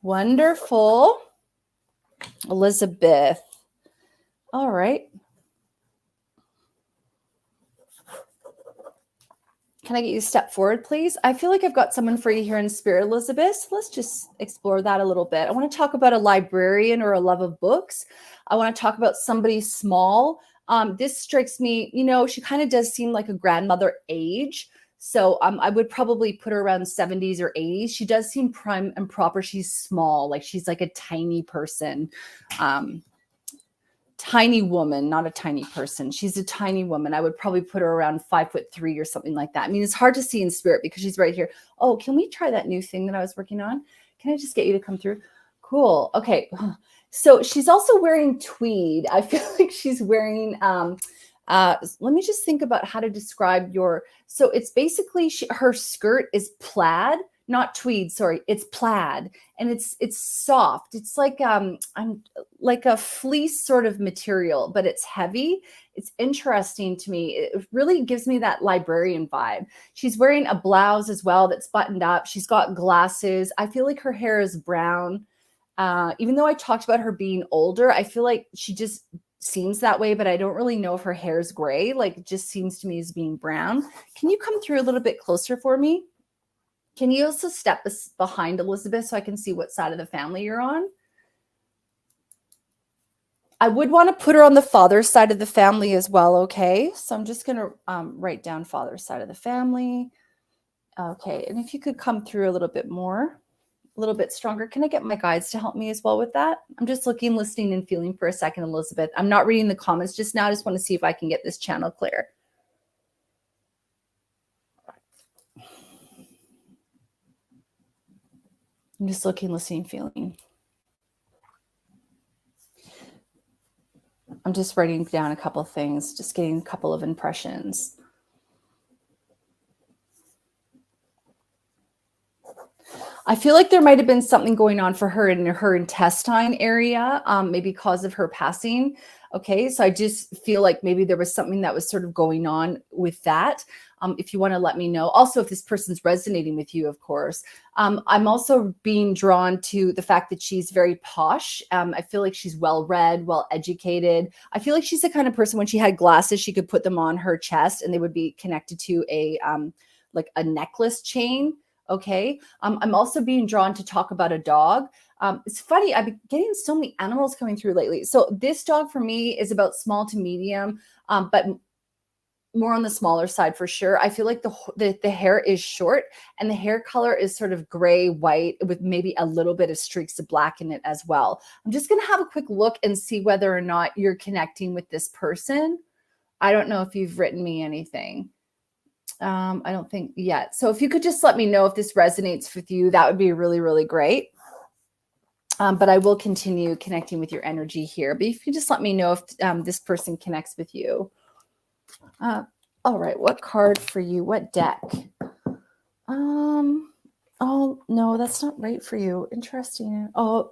Wonderful. Elizabeth. All right. Can I get you to step forward, please? I feel like I've got someone for you here in spirit, Elizabeth. So let's just explore that a little bit. I want to talk about a librarian or a love of books. I want to talk about somebody small. This strikes me, you know, she kind of does seem like a grandmother age. So I would probably put her around 70s or 80s. She does seem prime and proper. She's small, like she's like a tiny person. Tiny woman, not a tiny person. She's a tiny woman. I would probably put her around 5'3" or something like that. I mean, it's hard to see in spirit because she's right here. Oh, can we try that new thing that I was working on? Can I just get you to come through? Cool. Okay. So she's also wearing tweed. I feel like she's wearing, let me just think about how to describe so it's basically her skirt is plaid, not tweed, sorry, it's plaid, and it's soft. It's like I'm like a fleece sort of material, but it's heavy. It's interesting to me. It really gives me that librarian vibe. She's wearing a blouse as well that's buttoned up. She's got glasses. I feel like her hair is brown. Even though I talked about her being older, I feel like she just seems that way, but I don't really know if her hair is gray. Like it just seems to me as being brown. Can you come through a little bit closer for me? Can you also step behind Elizabeth so I can see what side of the family you're on? I would want to put her on the father's side of the family as well, okay? So I'm just going to write down father's side of the family. Okay, and if you could come through a little bit more, a little bit stronger. Can I get my guides to help me as well with that? I'm just looking, listening, and feeling for a second, Elizabeth. I'm not reading the comments just now. I just want to see if I can get this channel clear. I'm just looking, listening, feeling. I'm just writing down a couple of things, just getting a couple of impressions. I feel like there might have been something going on for her in her intestine area, maybe because of her passing. Okay, so I just feel like maybe there was something that was sort of going on with that. If you want to let me know. Also, if this person's resonating with you, of course. I'm also being drawn to the fact that she's very posh. I feel like she's well-read, well-educated. I feel like she's the kind of person, when she had glasses, she could put them on her chest and they would be connected to a like a necklace chain. Okay. I'm also being drawn to talk about a dog. It's funny. I've been getting so many animals coming through lately. So this dog for me is about small to medium, but more on the smaller side for sure. I feel like the hair is short and the hair color is sort of gray, white with maybe a little bit of streaks of black in it as well. I'm just going to have a quick look and see whether or not you're connecting with this person. I don't know if you've written me anything. I don't think yet. So if you could just let me know if this resonates with you, that would be really, really great. But I will continue connecting with your energy here. But if you just let me know if this person connects with you. All right. What card for you? What deck? Oh, no, that's not right for you. Interesting. Oh,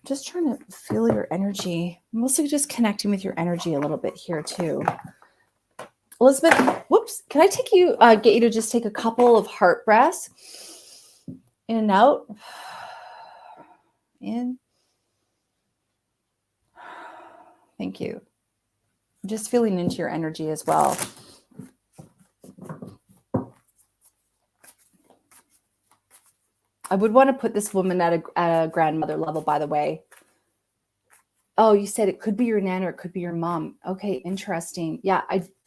just trying to feel your energy. I'm mostly just connecting with your energy a little bit here too. Elizabeth, whoops, can I take you, get you to just take a couple of heart breaths in and out? In. Thank you. Just feeling into your energy as well. I would want to put this woman at a grandmother level, by the way. Oh, you said it could be your nan or it could be your mom. Okay, interesting. Yeah,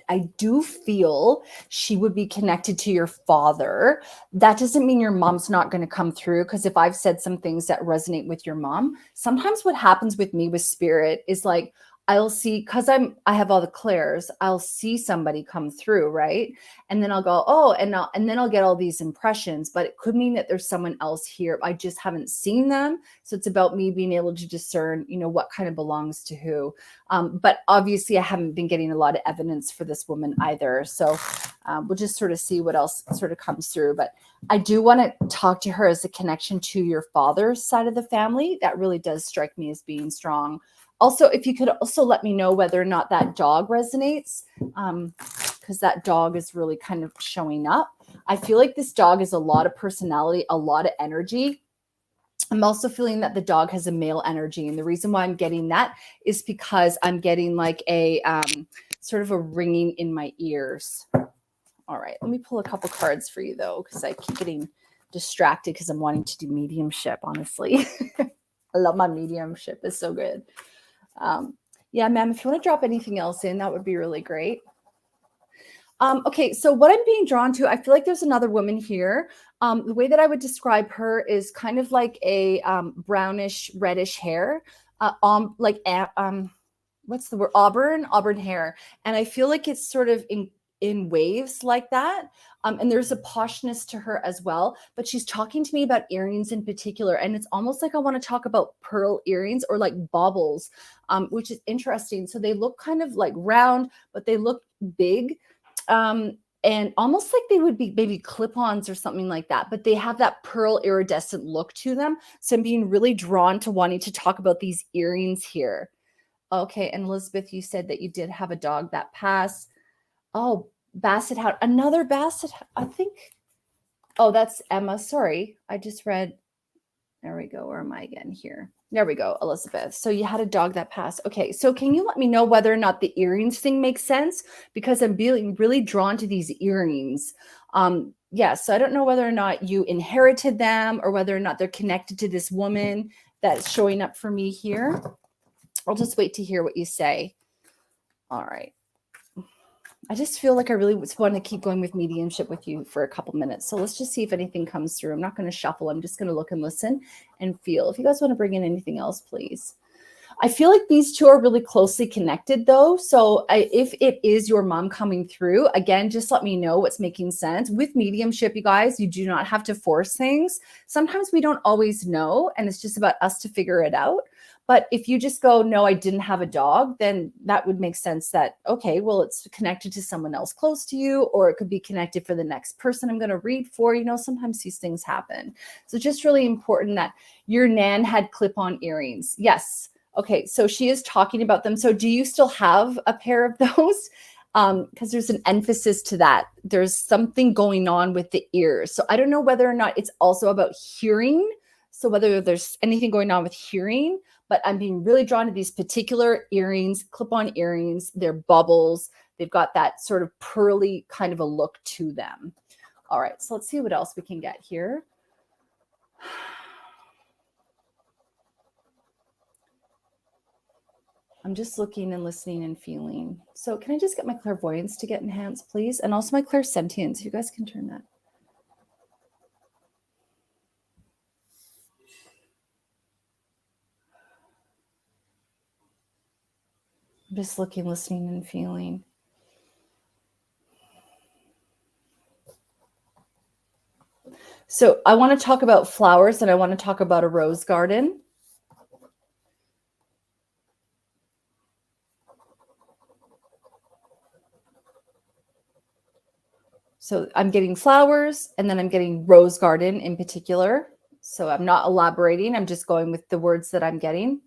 I do feel she would be connected to your father. That doesn't mean your mom's not going to come through, because if I've said some things that resonate with your mom, sometimes what happens with me with spirit is like, I'll see, because I have all the clairs, I'll see somebody come through, right? And then I'll go, oh, and then I'll get all these impressions, but it could mean that there's someone else here. I just haven't seen them. So it's about me being able to discern, you know, what kind of belongs to who. But obviously I haven't been getting a lot of evidence for this woman either. So we'll just sort of see what else sort of comes through. But I do want to talk to her as a connection to your father's side of the family. That really does strike me as being strong. Also, if you could also let me know whether or not that dog resonates, because that dog is really kind of showing up. I feel like this dog is a lot of personality, a lot of energy. I'm also feeling that the dog has a male energy. And the reason why I'm getting that is because I'm getting like a sort of a ringing in my ears. All right, let me pull a couple cards for you though, because I keep getting distracted because I'm wanting to do mediumship, honestly. I love my mediumship. It's so good. Yeah, ma'am, if you want to drop anything else in, that would be really great. Okay, so what I'm being drawn to, I feel like there's another woman here. The way that I would describe her is kind of like a brownish, reddish hair, like what's the word? Auburn hair, and I feel like it's sort of in waves like that. And there's a poshness to her as well. But she's talking to me about earrings in particular, and it's almost like I want to talk about pearl earrings or like baubles, which is interesting. So they look kind of like round, but they look big. And almost like they would be maybe clip-ons or something like that, but they have that pearl iridescent look to them. So I'm being really drawn to wanting to talk about these earrings here. Okay, and Elizabeth, you said that you did have a dog that passed. Oh, Basset Hound, another Basset, I think. Oh, that's Emma. Sorry, I just read. There we go. Where am I again here? There we go, Elizabeth. So you had a dog that passed. Okay, so can you let me know whether or not the earrings thing makes sense? Because I'm being really drawn to these earrings. Yeah, so I don't know whether or not you inherited them or whether or not they're connected to this woman that's showing up for me here. I'll just wait to hear what you say. All right. I just feel like I really want to keep going with mediumship with you for a couple minutes. So let's just see if anything comes through. I'm not going to shuffle. I'm just going to look and listen and feel. If you guys want to bring in anything else, please. I feel like these two are really closely connected though. So if it is your mom coming through, again, just let me know what's making sense. With mediumship, you guys, you do not have to force things. Sometimes we don't always know, and it's just about us to figure it out. But if you just go, no, I didn't have a dog, then that would make sense that, okay, well, it's connected to someone else close to you, or it could be connected for the next person I'm going to read for. You know, sometimes these things happen. So just really important that your nan had clip-on earrings. Yes. Okay, so she is talking about them. So do you still have a pair of those? Because there's an emphasis to that. There's something going on with the ears. So I don't know whether or not it's also about hearing. So whether there's anything going on with hearing, but I'm being really drawn to these particular earrings, clip-on earrings. They're bubbles. They've got that sort of pearly kind of a look to them. All right, so let's see what else we can get here. I'm just looking and listening and feeling. So can I just get my clairvoyance to get enhanced, please? And also my clairsentience. You guys can turn that. I'm just looking, listening, and feeling. So I want to talk about flowers, and I want to talk about a rose garden. So I'm getting flowers, and then I'm getting rose garden in particular. So I'm not elaborating. I'm just going with the words that I'm getting.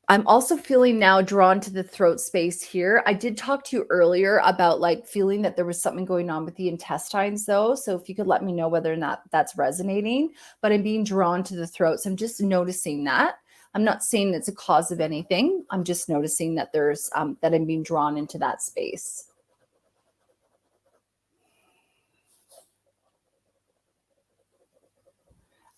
I'm also feeling now drawn to the throat space here. I did talk to you earlier about like feeling that there was something going on with the intestines though. So if you could let me know whether or not that's resonating, but I'm being drawn to the throat. So I'm just noticing that. I'm not saying it's a cause of anything. I'm just noticing that there's that I'm being drawn into that space.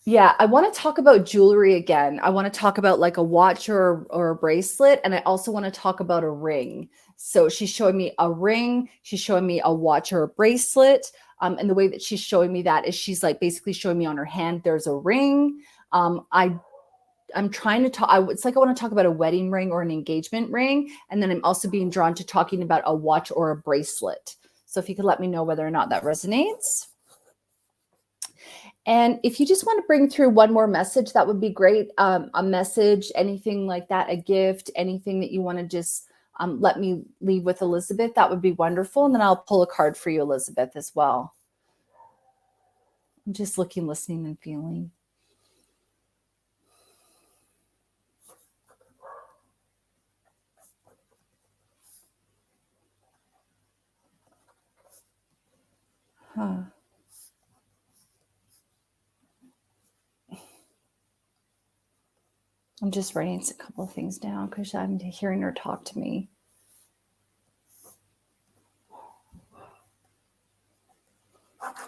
Yeah, I want to talk about jewelry again. I want to talk about like a watch or a bracelet, and I also want to talk about a ring. So she's showing me a ring, she's showing me a watch or a bracelet. And the way that she's showing me that is she's like basically showing me on her hand there's a ring. I'm trying to talk. It's like I want to talk about a wedding ring or an engagement ring, and then I'm also being drawn to talking about a watch or a bracelet. So if you could let me know whether or not that resonates. And if you just want to bring through one more message, that would be great. A message, anything like that, a gift, anything that you want to just let me leave with Elizabeth, that would be wonderful. And then I'll pull a card for you, Elizabeth, as well. I'm just looking, listening, and feeling. Huh. I'm just writing a couple of things down because I'm hearing her talk to me.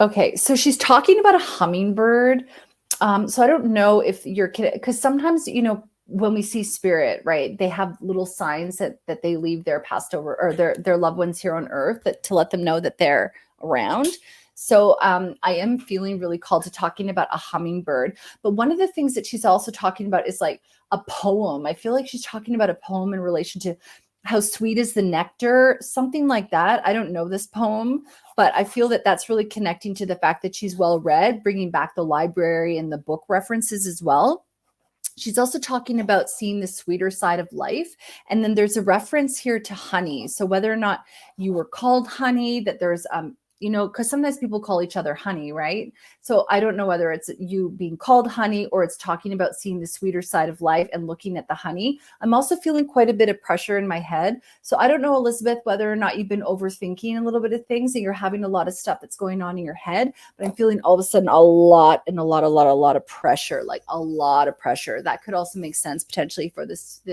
Okay, so she's talking about a hummingbird. So I don't know if you're kidding, because sometimes, when we see spirit, right, they have little signs that they leave their passed over or their loved ones here on earth that to let them know that they're around. So I am feeling really called to talking about a hummingbird. But one of the things that she's also talking about is like a poem. I feel like she's talking about a poem in relation to how sweet is the nectar, something like that. I don't know this poem, but I feel that that's really connecting to the fact that she's well read, bringing back the library and the book references as well. She's also talking about seeing the sweeter side of life. And then there's a reference here to honey. So whether or not you were called honey, that there's, because sometimes people call each other honey, right? So I don't know whether it's you being called honey or it's talking about seeing the sweeter side of life and looking at the honey. I'm also feeling quite a bit of pressure in my head. So I don't know, Elizabeth, whether or not you've been overthinking a little bit of things and you're having a lot of stuff that's going on in your head, but I'm feeling all of a sudden a lot of pressure, like a lot of pressure. That could also make sense potentially for this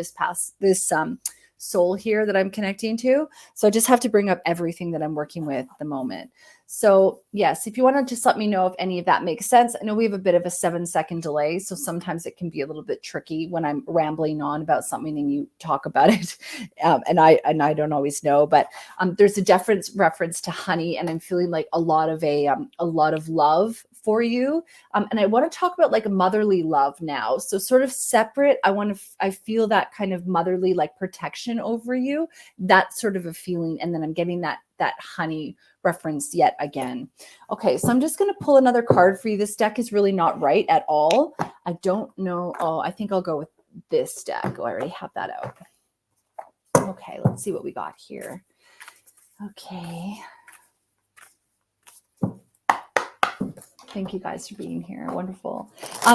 soul here that I'm connecting to. So I just have to bring up everything that I'm working with at the moment. So yes, if you want to just let me know if any of that makes sense. I know we have a bit of a 7-second delay, so sometimes it can be a little bit tricky when I'm rambling on about something and you talk about it, and I don't always know. But there's a reference to honey, and I'm feeling like a lot of love for you, and I want to talk about like a motherly love now. So sort of separate. I feel that kind of motherly like protection over you. That sort of a feeling, and then I'm getting that honey reference yet again. Okay, so I'm just going to pull another card for you. This deck is really not right at all. I don't know. Oh, I think I'll go with this deck. Oh, I already have that out. Okay, let's see what we got here. Okay. Thank you guys for being here. Wonderful.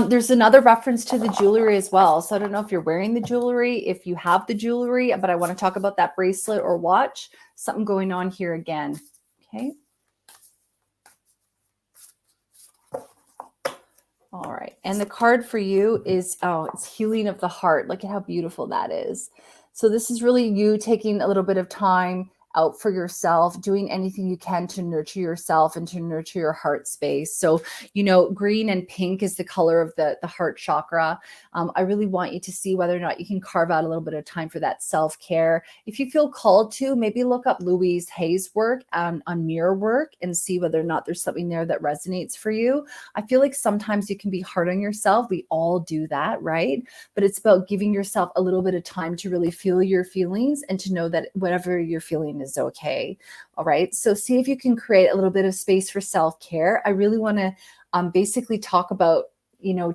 There's another reference to the jewelry as well. So I don't know if you're wearing the jewelry, if you have the jewelry, but I want to talk about that bracelet or watch. Something going on here again. Okay. All right. And the card for you is, it's healing of the heart. Look at how beautiful that is. So this is really you taking a little bit of time out for yourself, doing anything you can to nurture yourself and to nurture your heart space. So, green and pink is the color of the heart chakra. I really want you to see whether or not you can carve out a little bit of time for that self-care. If you feel called to, maybe look up Louise Hay's work on mirror work and see whether or not there's something there that resonates for you. I feel like sometimes you can be hard on yourself. We all do that, right? But it's about giving yourself a little bit of time to really feel your feelings and to know that whatever you're feeling is okay. All right. So see if you can create a little bit of space for self-care. I really want to basically talk about,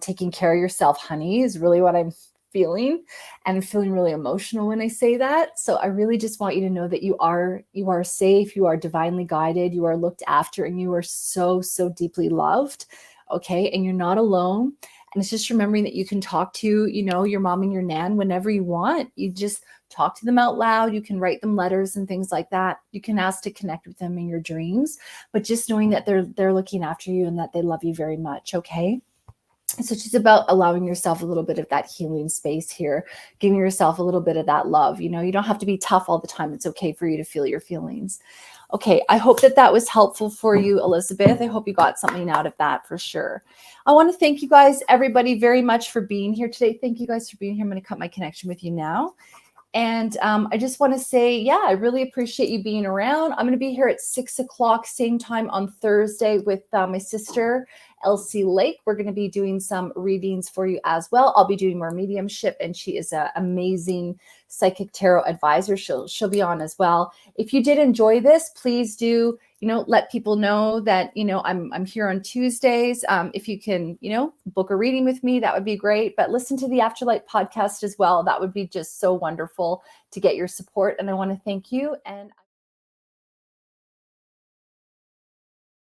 taking care of yourself, honey, is really what I'm feeling. And I'm feeling really emotional when I say that. So I really just want you to know that you are safe, you are divinely guided, you are looked after, and you are so, so deeply loved. Okay. And you're not alone. And it's just remembering that you can talk to, your mom and your nan whenever you want. You just talk to them out loud. You can write them letters and things like that. You can ask to connect with them in your dreams, but just knowing that they're looking after you and that they love you very much. Okay. So it's just about allowing yourself a little bit of that healing space here, giving yourself a little bit of that love. You don't have to be tough all the time. It's okay for you to feel your feelings. Okay, I hope that was helpful for you, Elizabeth. I hope you got something out of that for sure. I want to thank you guys, everybody, very much for being here today. Thank you guys for being here. I'm going to cut my connection with you now. And I just want to say, I really appreciate you being around. I'm going to be here at 6 o'clock, same time on Thursday with my sister, Elsie Lake. We're going to be doing some readings for you as well. I'll be doing more mediumship, and she is an amazing psychic tarot advisor. She'll be on as well. If you did enjoy this, please do, let people know that, I'm here on Tuesdays. If you can, book a reading with me, that would be great. But listen to the Afterlight podcast as well. That would be just so wonderful to get your support. And I want to thank you. And